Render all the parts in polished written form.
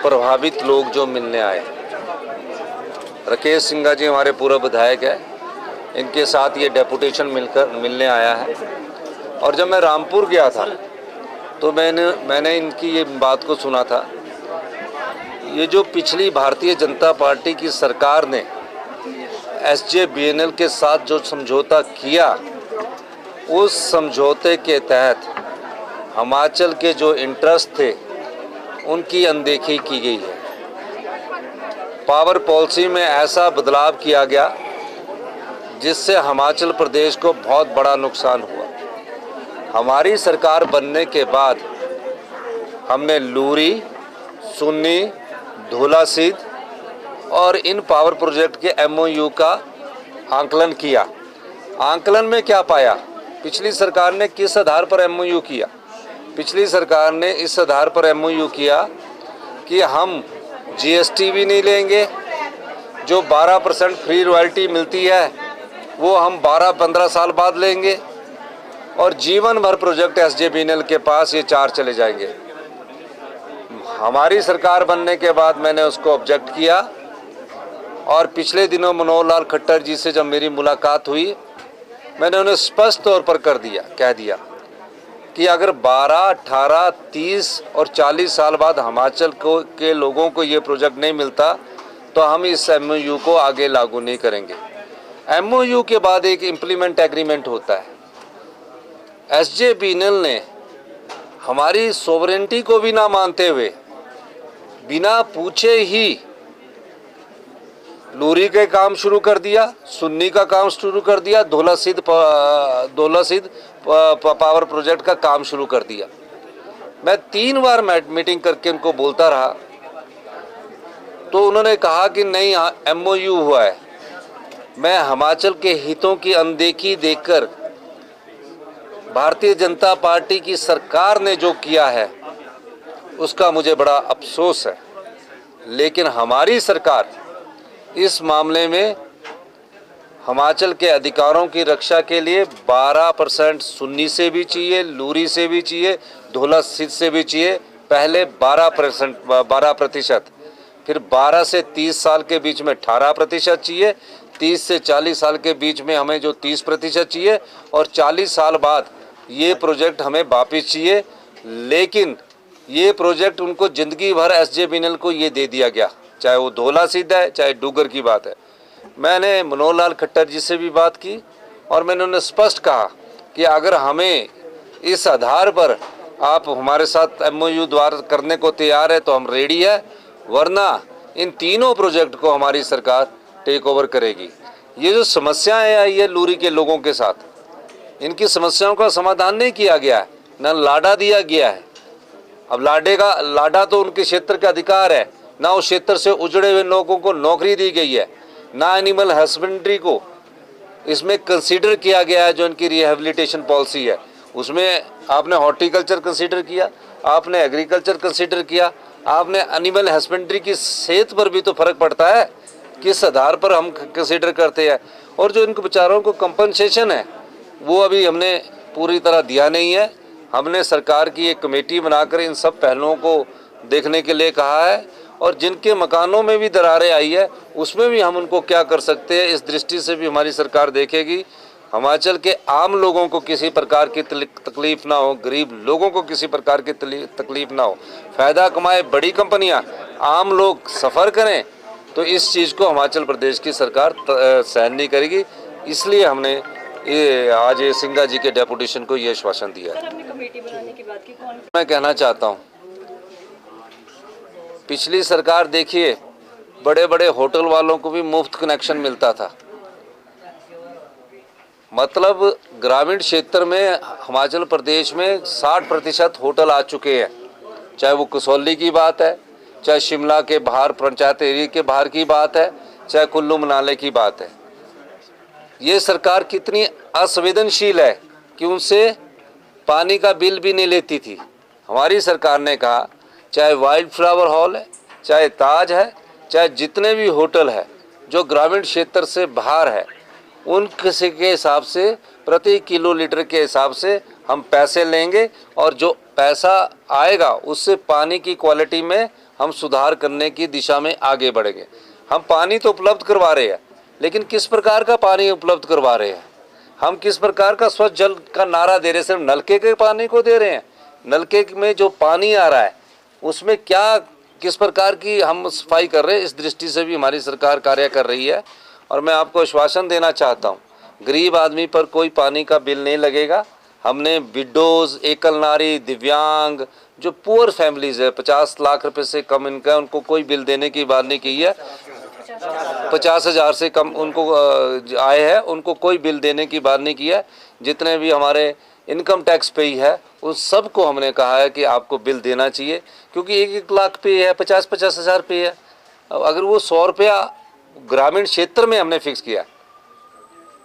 प्रभावित लोग जो मिलने आए, राकेश सिंघा जी हमारे पूर्व विधायक है, इनके साथ ये डेपुटेशन मिलने आया है। और जब मैं रामपुर गया था तो मैंने इनकी ये बात को सुना था। ये जो पिछली भारतीय जनता पार्टी की सरकार ने SJVNL के साथ जो समझौता किया, उस समझौते के तहत हिमाचल के जो इंटरेस्ट थे उनकी अनदेखी की गई है। पावर पॉलिसी में ऐसा बदलाव किया गया जिससे हिमाचल प्रदेश को बहुत बड़ा नुकसान हुआ। हमारी सरकार बनने के बाद हमने लूरी, सुन्नी, धौलासीद और इन पावर प्रोजेक्ट के MOU का आंकलन किया। आंकलन में क्या पाया? पिछली सरकार ने किस आधार पर MOU किया? पिछली सरकार ने इस आधार पर MOU किया कि हम GST भी नहीं लेंगे, जो 12% फ्री रॉयल्टी मिलती है वो हम 12-15 साल बाद लेंगे, और जीवन भर प्रोजेक्ट SJVNL के पास ये 4 चले जाएंगे। हमारी सरकार बनने के बाद मैंने उसको ऑब्जेक्ट किया, और पिछले दिनों मनोहर लाल खट्टर जी से जब मेरी मुलाकात हुई, मैंने उन्हें स्पष्ट तौर पर कह दिया कि अगर 12, 18, 30 और 40 साल बाद हिमाचल के लोगों को ये प्रोजेक्ट नहीं मिलता तो हम इस MOU को आगे लागू नहीं करेंगे। MOU के बाद एक इम्प्लीमेंट एग्रीमेंट होता है। SJVNL ने हमारी सोवरेनिटी को भी ना मानते हुए, बिना पूछे ही लूरी के काम शुरू कर दिया, सुन्नी का काम शुरू कर दिया, धौलासीद पावर प्रोजेक्ट का काम शुरू कर दिया। मैं 3 बार मीटिंग करके उनको बोलता रहा तो उन्होंने कहा कि नहीं, MOU हुआ है। मैं हिमाचल के हितों की अनदेखी देखकर भारतीय जनता पार्टी की सरकार ने जो किया है उसका मुझे बड़ा अफसोस है। लेकिन हमारी सरकार इस मामले में हिमाचल के अधिकारों की रक्षा के लिए 12% सुन्नी से भी चाहिए, लूरी से भी चाहिए, धौलासीद से भी चाहिए। पहले 12%, फिर 12 से 30 साल के बीच में 18% चाहिए, 30 से 40 साल के बीच में हमें जो 30% चाहिए, और 40 साल बाद ये प्रोजेक्ट हमें वापस चाहिए। लेकिन ये प्रोजेक्ट उनको ज़िंदगी भर SJVNL को ये दे दिया गया, चाहे वो धौलासीद है, चाहे डूगर की बात है। मैंने मनोहर लाल खट्टर जी से भी बात की और मैंने उन्हें स्पष्ट कहा कि अगर हमें इस आधार पर आप हमारे साथ MOU द्वारा करने को तैयार है तो हम रेडी है, वरना इन तीनों प्रोजेक्ट को हमारी सरकार टेक ओवर करेगी। ये जो समस्याएं आई है लूरी के लोगों के साथ, इनकी समस्याओं का समाधान नहीं किया गया है, न लाडा दिया गया है। अब लाडा तो उनके क्षेत्र का अधिकार है, ना उस क्षेत्र से उजड़े हुए लोगों को नौकरी दी गई है, ना एनिमल हस्बेंड्री को इसमें कंसीडर किया गया है। जो इनकी रिहेबिलिटेशन पॉलिसी है उसमें आपने हॉर्टिकल्चर कंसीडर किया, आपने एग्रीकल्चर कंसीडर किया, आपने एनिमल हस्बेंड्री की सेहत पर भी तो फर्क पड़ता है, किस आधार पर हम कंसीडर करते हैं। और जो इनको बेचारों को कंपनसेशन है वो अभी हमने पूरी तरह दिया नहीं है। हमने सरकार की एक कमेटी बनाकर इन सब पहलुओं को देखने के लिए कहा है, और जिनके मकानों में भी दरारें आई है उसमें भी हम उनको क्या कर सकते हैं, इस दृष्टि से भी हमारी सरकार देखेगी। हिमाचल के आम लोगों को किसी प्रकार की तकलीफ ना हो, गरीब लोगों को किसी प्रकार की तकलीफ ना हो। फ़ायदा कमाए बड़ी कंपनियां, आम लोग सफ़र करें, तो इस चीज़ को हिमाचल प्रदेश की सरकार सहन नहीं करेगी। इसलिए हमने आज सिंघा जी के डेपुटेशन को ये आश्वासन दिया है। मैं कहना चाहता हूँ, पिछली सरकार देखिए, बड़े बड़े होटल वालों को भी मुफ्त कनेक्शन मिलता था। मतलब ग्रामीण क्षेत्र में हिमाचल प्रदेश में 60% होटल आ चुके हैं, चाहे वो कसौली की बात है, चाहे शिमला के बाहर पंचायत एरिया के बाहर की बात है, चाहे कुल्लू मनाली की बात है। ये सरकार कितनी असंवेदनशील है कि उनसे पानी का बिल भी नहीं लेती थी। हमारी सरकार ने कहा चाहे वाइल्ड फ्लावर हॉल है, चाहे ताज है, चाहे जितने भी होटल है जो ग्रामीण क्षेत्र से बाहर है, उन किसी के हिसाब से प्रति किलो लीटर के हिसाब से हम पैसे लेंगे और जो पैसा आएगा उससे पानी की क्वालिटी में हम सुधार करने की दिशा में आगे बढ़ेंगे। हम पानी तो उपलब्ध करवा रहे हैं, लेकिन किस प्रकार का पानी उपलब्ध करवा रहे हैं, हम किस प्रकार का स्वच्छ जल का नारा दे रहे हैं, सिर्फ नलके के पानी को दे रहे हैं। नलके में जो पानी आ रहा है उसमें क्या किस प्रकार की हम सफाई कर रहे हैं, इस दृष्टि से भी हमारी सरकार कार्य कर रही है। और मैं आपको आश्वासन देना चाहता हूँ, गरीब आदमी पर कोई पानी का बिल नहीं लगेगा। हमने विडोज़, एकल नारी, दिव्यांग, जो पुअर फैमिलीज़ है, 50 लाख रुपए से कम इनका, उनको कोई बिल देने की बात नहीं की है। 50,000 से कम उनको आय है, उनको कोई बिल देने की बात नहीं की है। जितने भी हमारे इनकम टैक्स पे है उन सब को हमने कहा है कि आपको बिल देना चाहिए, क्योंकि 1-1 लाख पे है, 50-50 हज़ार पे है। अगर वो 100 रुपया ग्रामीण क्षेत्र में हमने फिक्स किया,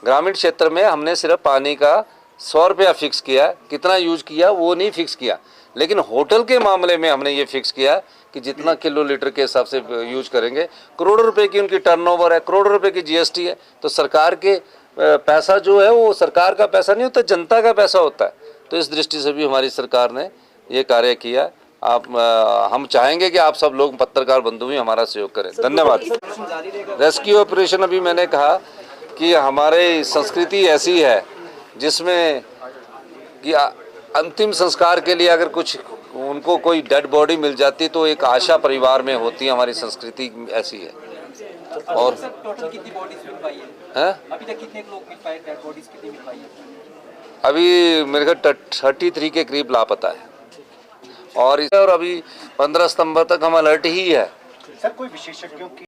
ग्रामीण क्षेत्र में हमने सिर्फ पानी का 100 रुपया फिक्स किया, कितना यूज किया वो नहीं फिक्स किया। लेकिन होटल के मामले में हमने ये फिक्स किया कि जितना किलो लीटर के हिसाब से यूज करेंगे। करोड़ों रुपए की उनकी टर्नओवर है, करोड़ों रुपए की जीएसटी है। तो सरकार के पैसा जो है वो सरकार का पैसा नहीं होता, जनता का पैसा होता है। तो इस दृष्टि से भी हमारी सरकार ने ये कार्य किया। हम चाहेंगे कि आप सब लोग पत्रकार बंधु भी हमारा सहयोग करें। धन्यवाद। रेस्क्यू ऑपरेशन, अभी मैंने कहा कि हमारे संस्कृति ऐसी है जिसमें कि अंतिम संस्कार के लिए अगर कुछ उनको कोई डेड बॉडी मिल जाती तो एक आशा परिवार में होती है। हमारी संस्कृति ऐसी है। और टोटल कितनी बॉडीज मिल पाई है? अभी तक कितने लोग मिल पाए, डेड बॉडीज कितनी मिल पाई है? अभी मेरे ख्याल 33 के करीब लापता है। और अभी 15 सितंबर तक हम अलर्ट ही है। सर, कोई विशेषज्ञों की